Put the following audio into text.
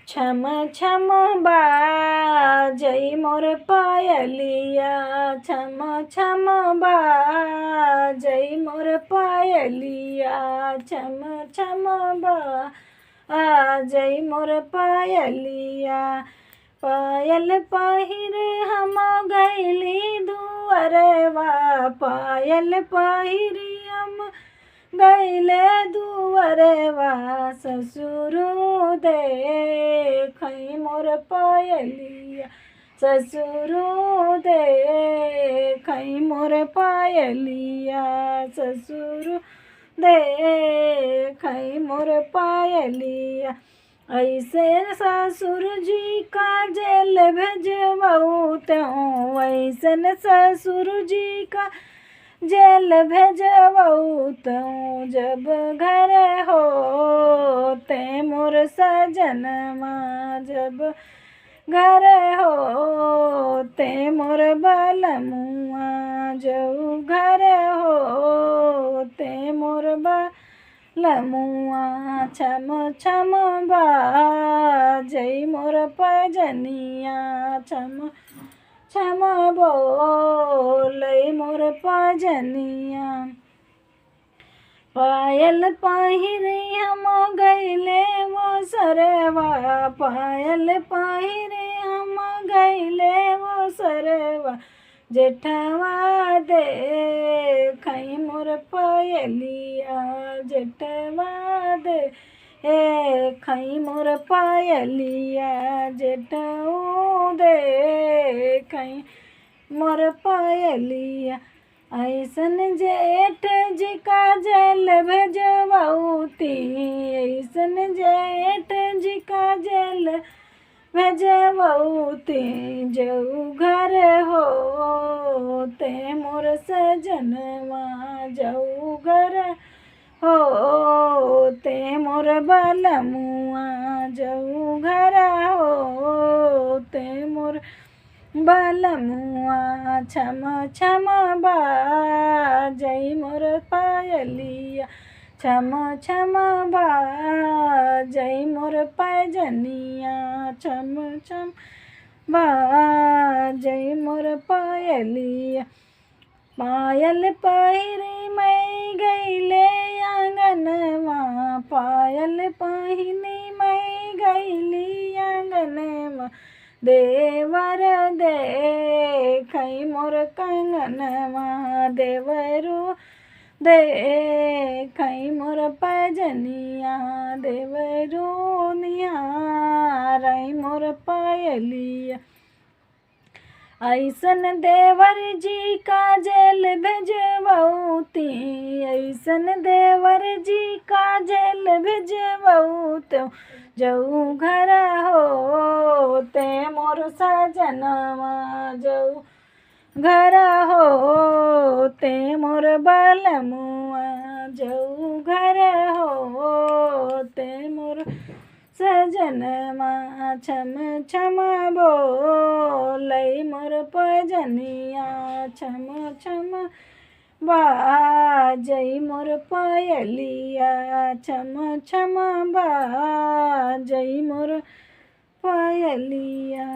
छम छम बाजई मोर पायलिया, छम छम बाजई मोर पायलिया, छम छम बाजई मोर पायलिया। पायल पहिर हम गइली दुअरवा, पायल पहिर हम गइले दुअरवा, ससुरो देखई मोर पायलिया, ससुरो देखई मोर पायलिया, ससुर देखई मोर पायलिया। ऐसे ससुर जी का जेल भेजबऊ त्यों, ऐसन ससुर जी का जेल भेजबऊ त्यों, जब घर होते मोर सजनमा, जब घर होते मोर बलमुआ, जब घर होते मोर बलमुआ। छम छम बाजई मोर पैजनिया, छम छम बोलई मोर पैजनिया। पायल पहिरे हम गइले वो सरवा, पायल पहिरे हम गइले वो सरवा, जेठवा देखई मोर पायलिया, जेठवा देखई मोर पायलिया, जेठऊ देखई मोर पायलिया। ऐसन जेठ जी का जेल भेजबऊती, ऐसन जेठ जी का जेल भेजबऊती, जऊ घर होते मोर सजनवा, जऊ घर होते मोर बलमुआ, जऊ घर होते मोर बलमुआ। छम छम बाजई मोर पायलिया, छम छम बाजई मोर पैजनिया, छम छम बाजई मोर पायलिया। पायल पहिरे मैं गइले आंगनवा, पायल पहिरे मैं गइली आंगनवा, देवर देखई मोर कंगनवा, देवरो देखई मोर पैजनिया, देवरो निहारई मोर पायलिया। ऐसन देवर जी का जेल भेजबऊती, ऐसन देवर जी का जेल भेजबऊ त्यों, जऊ घर होते मोर सजनवा, जऊ घर होते मोर बलमुआ, जऊ घर होते मोर सजनमा। छम छम बोलई मोर पैजनिया, छम छम बाजई मोर पायलिया, छम छम बाजई मोर पायलिया।